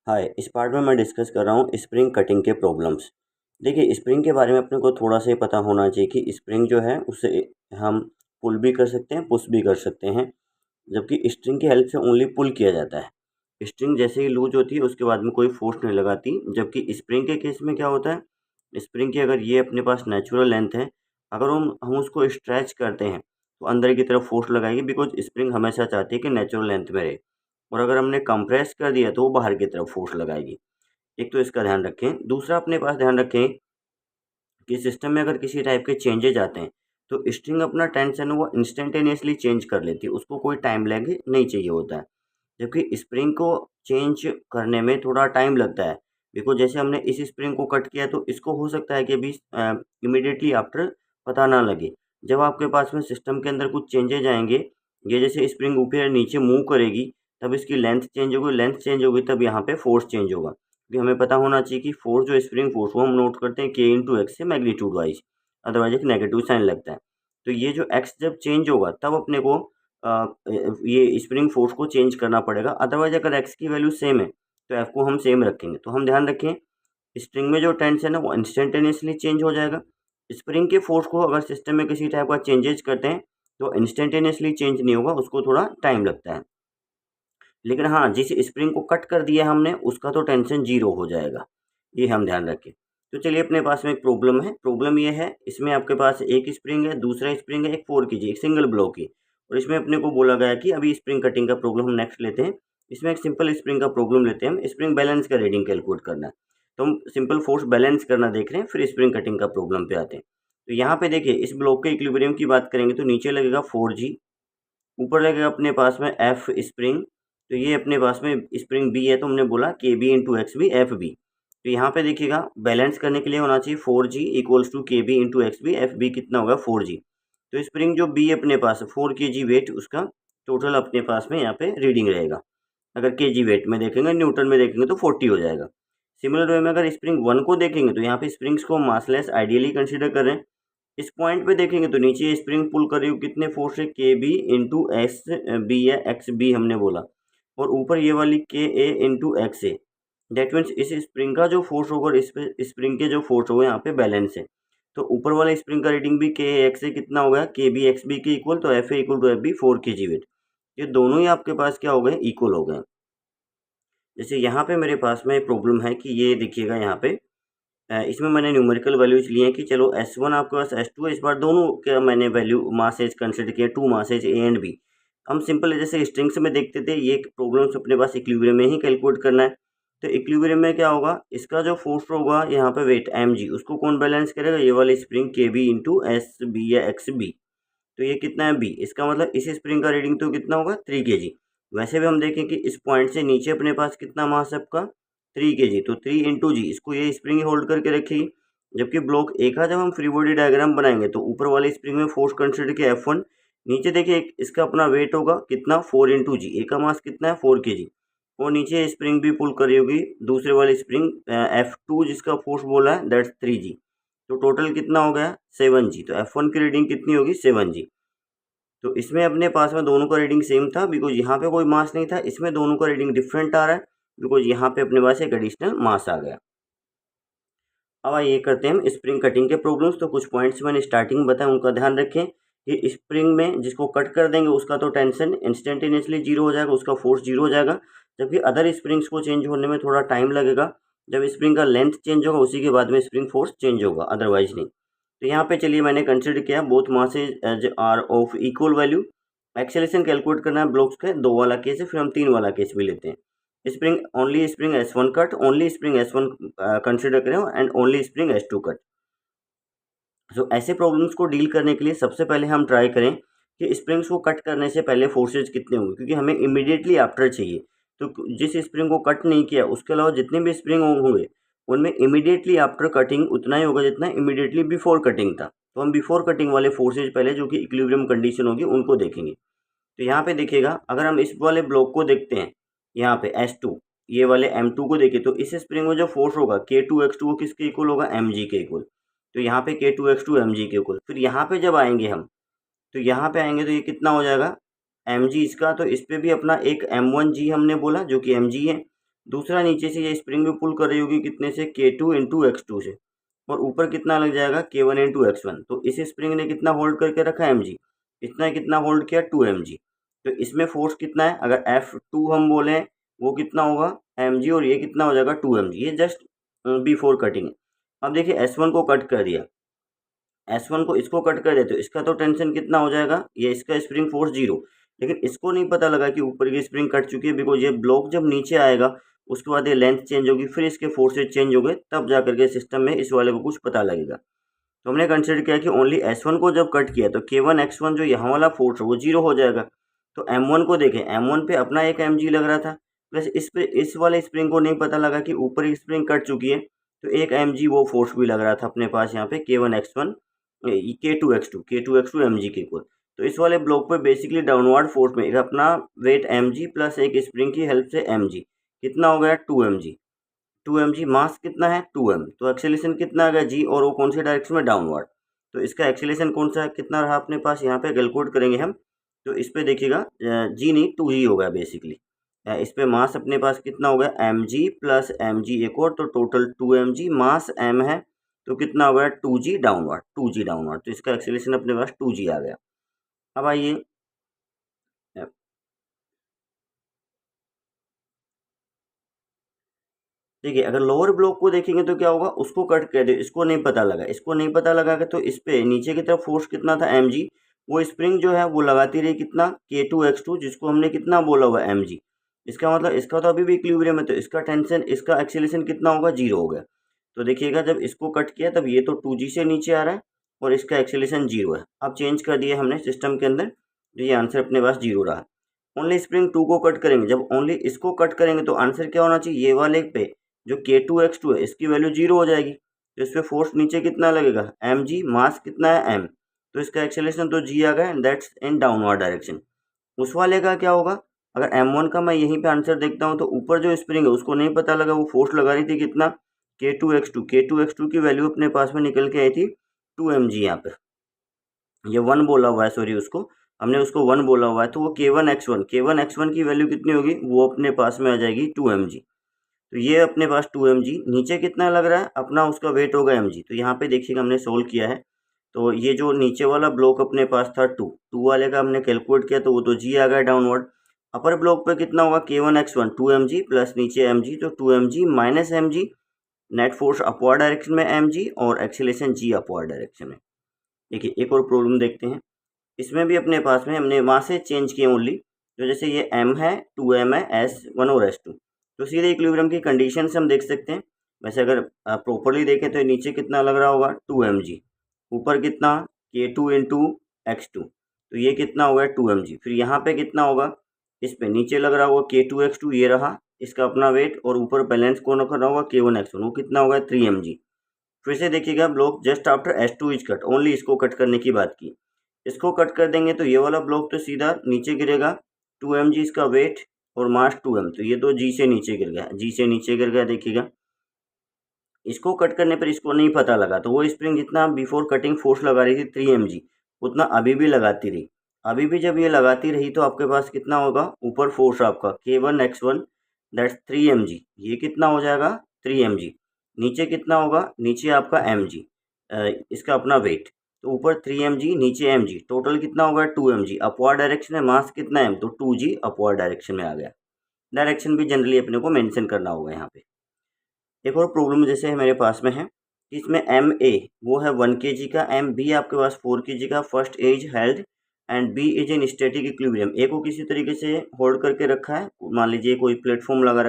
हाय, इस पार्ट में मैं डिस्कस कर रहा हूँ स्प्रिंग कटिंग के प्रॉब्लम्स। देखिए, स्प्रिंग के बारे में अपने को थोड़ा सा ही पता होना चाहिए कि स्प्रिंग जो है उससे हम पुल भी कर सकते हैं, पुश भी कर सकते हैं, जबकि स्ट्रिंग की हेल्प से ओनली पुल किया जाता है। स्ट्रिंग जैसे ही लूज होती है उसके बाद में कोई फोर्स नहीं लगाती, जबकि स्प्रिंग के केस में क्या होता है, स्प्रिंग की अगर ये अपने पास नेचुरल लेंथ है, अगर हम उसको स्ट्रेच करते हैं तो अंदर की तरफ फोर्स लगाएगी, बिकॉज स्प्रिंग हमेशा चाहती है कि नेचुरल लेंथ में रहे। और अगर हमने कंप्रेस कर दिया तो वो बाहर की तरफ फोर्स लगाएगी। एक तो इसका ध्यान रखें। दूसरा अपने पास ध्यान रखें कि सिस्टम में अगर किसी टाइप के चेंजेज आते हैं तो स्ट्रिंग अपना टेंशन वो इंस्टेंटेनियसली चेंज कर लेती है, उसको कोई टाइम लैग नहीं चाहिए होता है। जबकि स्प्रिंग को चेंज करने में थोड़ा टाइम लगता है, बिकॉज जैसे हमने इस स्प्रिंग को कट किया तो इसको हो सकता है कि अभी इमीडिएटली आफ्टर पता ना लगे। जब आपके पास में सिस्टम के अंदर कुछ चेंजेज आएंगे, ये जैसे स्प्रिंग ऊपर नीचे मूव करेगी, तब इसकी लेंथ चेंज होगी, तब यहाँ पे फोर्स चेंज होगा। क्योंकि हमें पता होना चाहिए कि फोर्स जो स्प्रिंग फोर्स वो हम नोट करते हैं के इंटू एक्स से मैग्नीट्यूड वाइज, अदरवाइज एक नेगेटिव साइन लगता है। तो ये जो एक्स जब चेंज होगा तब अपने को ये स्प्रिंग फोर्स को चेंज करना पड़ेगा। अदरवाइज अगर एक्स की वैल्यू सेम है तो एफ को हम सेम रखेंगे। तो हम ध्यान रखें, स्प्रिंग में जो टेंशन है वो इंस्टेंटेनियसली चेंज हो जाएगा। स्प्रिंग के फोर्स को अगर सिस्टम में किसी टाइप का चेंजेस करते हैं तो इंस्टेंटेनियसली चेंज नहीं होगा, उसको थोड़ा टाइम लगता है। लेकिन हाँ, जिस स्प्रिंग को कट कर दिया हमने उसका तो टेंशन जीरो हो जाएगा, ये हम ध्यान रखें। तो चलिए, अपने पास में एक प्रॉब्लम है। प्रॉब्लम ये है, इसमें आपके पास एक स्प्रिंग है, दूसरा स्प्रिंग है, एक 4 केजी, एक सिंगल ब्लॉक की। और इसमें अपने को बोला गया है कि अभी स्प्रिंग कटिंग का प्रॉब्लम हम नेक्स्ट लेते हैं। इसमें एक सिंपल स्प्रिंग का प्रॉब्लम लेते हैं, हम स्प्रिंग बैलेंस का रीडिंग कैलकुलेट करना है। तो हम सिंपल फोर्स बैलेंस करना देख रहे हैं, फिर स्प्रिंग कटिंग का प्रॉब्लम पे आते हैं। तो यहाँ पे देखिए, इस ब्लॉक के इक्विलिब्रियम की बात करेंगे तो नीचे लगेगा 4G, ऊपर लगेगा अपने पास में एफ स्प्रिंग। तो ये अपने पास में स्प्रिंग बी है, तो हमने बोला K B into X B F B. तो यहाँ पे देखिएगा, बैलेंस करने के लिए होना चाहिए 4G equals to K B into X B, F B कितना होगा 4G। तो स्प्रिंग जो बी अपने पास 4 kg वेट, उसका टोटल अपने पास में यहाँ पे रीडिंग रहेगा। अगर केजी वेट में देखेंगे, न्यूटन में देखेंगे तो 40 हो जाएगा। सिमिलर वे में अगर स्प्रिंग 1 को देखेंगे तो यहाँ पे स्प्रिंग्स को मासलेस आइडियली कंसीडर कर रहे हैं। इस पॉइंट पे देखेंगे तो नीचे स्प्रिंग पुल कर रही हो कितने फोर्स से, K B into S B या एक्स बी हमने बोला, और ऊपर ये वाली K A into X A. That means इस स्प्रिंग का जो फोर्स होगा और इस स्प्रिंग के जो फोर्स होगा यहाँ पे बैलेंस है। तो ऊपर वाले स्प्रिंग का रीडिंग भी के एक्स ए कितना हो गया, के बी एक्स बी के इक्वल, तो F A equal to F B 4 kg weight. ये दोनों ही आपके पास क्या हो गए, इक्वल हो गए। जैसे यहाँ पे मेरे पास में प्रॉब्लम है कि ये देखिएगा यहाँ पे, इसमें मैंने न्यूमेरिकल वैल्यूज लिए हैं कि चलो S1 आपके पास, S2 है, इस बार दोनों का मैंने वैल्यू मासेज कंसिडर किया, 2 मासेज ए एंड बी। हम सिंपल जैसे स्ट्रिंग्स में देखते थे, ये प्रॉब्लम्स अपने पास इक्विलिब्रियम में ही कैलकुलेट करना है। तो इक्विलिब्रियम में क्या होगा, इसका जो फोर्स होगा यहाँ पे वेट mg, उसको कौन बैलेंस करेगा, ये वाली स्प्रिंग के बी इंटू एस बी या एक्स बी। तो ये कितना है बी, इसका मतलब इस स्प्रिंग का रीडिंग तो कितना होगा 3 kg। वैसे भी हम देखें कि इस पॉइंट से नीचे अपने पास कितना मास है आपका 3 kg, तो 3 इंटू जी, इसको ये स्प्रिंग ही होल्ड करके रखेगी। जबकि ब्लॉक ए का जब हम फ्री बॉडी डायग्राम बनाएंगे तो ऊपर वाले स्प्रिंग में फोर्स कंसिडर किया F1, नीचे देखिए इसका अपना वेट होगा कितना 4 इंटू जी, ए का मास कितना है 4 kg, और नीचे स्प्रिंग भी पुल करी होगी दूसरे वाली स्प्रिंग F2 जिसका फोर्स बोला है दैट्स 3G। तो टोटल कितना हो गया 7G। तो F1 की रीडिंग कितनी होगी 7G। तो इसमें अपने पास में दोनों का रीडिंग सेम था, बिकॉज यहाँ पे कोई मास नहीं था। इसमें दोनों का रीडिंग डिफरेंट आ रहा है, बिकॉज यहाँ पे अपने पास एक एडिशनल मास आ गया। अब आइए करते हैं हम स्प्रिंग कटिंग के प्रॉब्लम्स। तो कुछ पॉइंट्स मैंने स्टार्टिंग बताया, उनका ध्यान रखें कि स्प्रिंग में जिसको कट कर देंगे उसका तो टेंशन इंस्टेंटेनियसली जीरो हो जाएगा, उसका फोर्स जीरो हो जाएगा। जबकि अदर स्प्रिंग्स को चेंज होने में थोड़ा टाइम लगेगा। जब स्प्रिंग का लेंथ चेंज होगा उसी के बाद में स्प्रिंग फोर्स चेंज होगा, अदरवाइज नहीं। तो यहाँ पे चलिए मैंने कंसिडर किया both masses as are of equal value. Acceleration calculate करना है ब्लॉक्स का, 2 वाला केस है, फिर हम 3 वाला केस भी लेते हैं। Spring S1 cut, only spring S1 consider करें, and only spring S2 cut. So ऐसे प्रॉब्लम्स को डील करने के लिए सबसे पहले हम ट्राई करें कि स्प्रिंग्स को कट करने से पहले फोर्सेज कितने होंगे, क्योंकि हमें इमीडिएटली आफ्टर चाहिए। तो जिस स्प्रिंग को कट नहीं किया उसके अलावा जितने भी स्प्रिंग होंगे उनमें इमीडिएटली आफ्टर कटिंग उतना ही होगा जितना इमीडिएटली बिफोर कटिंग था। तो हम बिफोर कटिंग वाले फोर्सेज पहले, जो कि इक्विलिब्रियम कंडीशन होगी, उनको देखेंगे। तो यहाँ पे देखिएगा, अगर हम इस वाले ब्लॉक को देखते हैं, यहाँ पे S2, ये वाले M2 को देखें, तो इस स्प्रिंग में जो फोर्स होगा K2X2 वो किसके इक्वल होगा, mg के इक्वल। तो यहाँ पे K2X2 mg के इक्वल। फिर यहाँ पे जब आएंगे हम, तो यहाँ पे आएंगे तो ये कितना हो जाएगा mg इसका, तो इस पे भी अपना एक M1g हमने बोला जो कि mg है। दूसरा नीचे से ये स्प्रिंग भी पुल कर रही होगी कितने से, K2 इंटू X2 से, और ऊपर कितना लग जाएगा, K1 इंटू X1। तो इस स्प्रिंग ने कितना होल्ड करके रखा है, mg, इसने कितना होल्ड किया, 2mg। तो इसमें फोर्स कितना है, अगर F2 हम बोले वो कितना होगा, mg, और ये कितना हो जाएगा 2mg। ये जस्ट बिफोर कटिंग। अब देखिए S1 को कट कर दिया, S1 को इसको कट कर दे तो इसका तो टेंशन कितना हो जाएगा, ये इसका स्प्रिंग फोर्स 0। लेकिन इसको नहीं पता लगा कि ऊपर की स्प्रिंग कट चुकी है, बिकॉज ये ब्लॉक जब नीचे आएगा उसके बाद ये लेंथ चेंज होगी, फिर इसके फोर्सेज चेंज हो गए, तब जा करके सिस्टम में इस वाले को कुछ पता लगेगा। तो हमने कंसिडर किया कि ओनली S1 को जब कट किया तो K1 X1 जो यहाँ वाला फोर्स है वो 0 हो जाएगा। तो M1 को देखें, M1 पे अपना एक mg लग रहा था, प्लस इस वाले स्प्रिंग को नहीं पता लगा कि ऊपर की स्प्रिंग कट चुकी है, तो एक mg वो फोर्स भी लग रहा था अपने पास यहाँ पे K1 X1 K2 X2 mg के इक्वल। तो इस वाले ब्लॉक पे बेसिकली डाउनवर्ड फोर्स में एक अपना वेट mg प्लस एक स्प्रिंग की हेल्प से mg, कितना हो गया 2mg। मास कितना है 2m, तो एक्सेलेरेशन कितना आ गया g, और वो कौन से डायरेक्शन में, डाउनवर्ड। तो इसका एक्सेलेरेशन कौन सा है, कितना रहा अपने पास, यहाँ पे कैलकुलेट करेंगे हम। तो इस पे देखिएगा g नहीं 2g हो गया बेसिकली। इस पे मास अपने पास कितना हो गया mg प्लस mg एक और, तो टोटल 2mg, मास m है तो कितना हो गया 2g डाउनवर्ड। तो इसका एक्सेलेरेशन अपने पास 2g आ गया। अब आइए देखिए, अगर लोअर ब्लॉक को देखेंगे तो क्या होगा, उसको कट कर दे, इसको नहीं पता लगा, तो इस पे नीचे की तरफ फोर्स कितना था mg, वो स्प्रिंग जो है वो लगाती रही कितना, K2 X2, जिसको हमने कितना बोला हुआ mg। इसका मतलब इसका तो अभी भी इक्विलिब्रियम है, तो इसका टेंशन, इसका एक्सेलेरेशन कितना होगा, 0 हो गया। तो देखिएगा जब इसको कट किया तब ये तो 2g से नीचे आ रहा है और इसका एक्सेलेरेशन 0 है। अब चेंज कर दिया हमने सिस्टम के अंदर, तो ये आंसर अपने पास 0 रहा। ओनली स्प्रिंग 2 को कट करेंगे, जब ओनली इसको कट करेंगे तो आंसर क्या होना चाहिए, ये वाले पे जो K2 X2 है इसकी वैल्यू 0 हो जाएगी। तो इस पे फोर्स नीचे कितना लगेगा, mg, मास कितना है m, तो इसका एक्सेलेरेशन तो g आ गया, दैट्स इन डाउनवर्ड डायरेक्शन। उस वाले का क्या होगा, अगर m1 का मैं यहीं पे आंसर देखता हूँ तो ऊपर जो स्प्रिंग है उसको नहीं पता लगा, वो फोर्स लगा रही थी कितना, K2 X2 की वैल्यू अपने पास में निकल के आई थी 2mg। यहाँ पे ये 1 बोला हुआ है, सॉरी, उसको हमने उसको 1 बोला हुआ है, तो वो K1 X1 की वैल्यू कितनी होगी, वो अपने पास में आ जाएगी 2mg। तो ये अपने पास 2mg, नीचे कितना लग रहा है अपना, उसका वेट होगा mg। तो यहाँ पे देखिएगा हमने सोल्व किया है, तो ये जो नीचे वाला ब्लॉक अपने पास था 2 वाले का हमने कैलकुलेट किया, तो वो तो g आ गया डाउनवर्ड। अपर ब्लॉक पे कितना होगा, K1 X1 2mg प्लस नीचे mg, तो 2mg minus mg, net force upward direction में mg और एक्सेलेरेशन g अपवर्ड डायरेक्शन में। देखिए एक और प्रॉब्लम देखते हैं, इसमें भी अपने पास में हमने मासेज चेंज किए ओनली। तो जैसे ये m है, 2m है, S1 और S2, तो सीधे इक्विलिब्रियम की कंडीशन से हम देख सकते हैं। वैसे अगर प्रॉपरली देखें तो नीचे कितना लग रहा होगा 2mg, ऊपर कितना K2 इंटू X2, तो ये कितना होगा 2mg। फिर यहाँ पे कितना होगा, इस पे नीचे लग रहा होगा K2 X2, ये रहा इसका अपना वेट, और ऊपर बैलेंस कौन रखा होगा K1 X1, वो कितना होगा 3mg। फिर से देखिएगा block just after S2 is cut, only इसको कट करने की बात की, इसको कट कर देंगे तो ये वाला ब्लॉक तो सीधा नीचे गिरेगा, 2mg इसका वेट और मास 2m, तो ये तो g से नीचे गिर गया, देखिएगा। इसको कट करने पर इसको नहीं पता लगा, तो वो स्प्रिंग जितना बिफोर कटिंग फोर्स लगा रही थी 3mg, उतना अभी भी लगाती रही। अभी भी जब ये लगाती रही तो आपके पास कितना होगा, ऊपर फोर्स आपका K1 X1 दैट्स 3mg, ये कितना हो जाएगा 3mg। नीचे कितना होगा, नीचे आपका mg, इसका अपना वेट, तो ऊपर 3mg नीचे mg, टोटल कितना होगा 2mg। अपवर्ड डायरेक्शन में मास कितना है, तो 2g अपवर्ड डायरेक्शन में आ गया। डायरेक्शन भी जनरली अपने को मेंशन करना होगा यहाँ पे। एक और प्रॉब्लम जैसे मेरे पास में है, इसमें MA वो है 1 kg का, MB आपके पास 4 kg का, first A is held and B is in static equilibrium. A को किसी तरीके से होल्ड करके रखा है, मान लीजिए कोई प्लेटफॉर्म लगा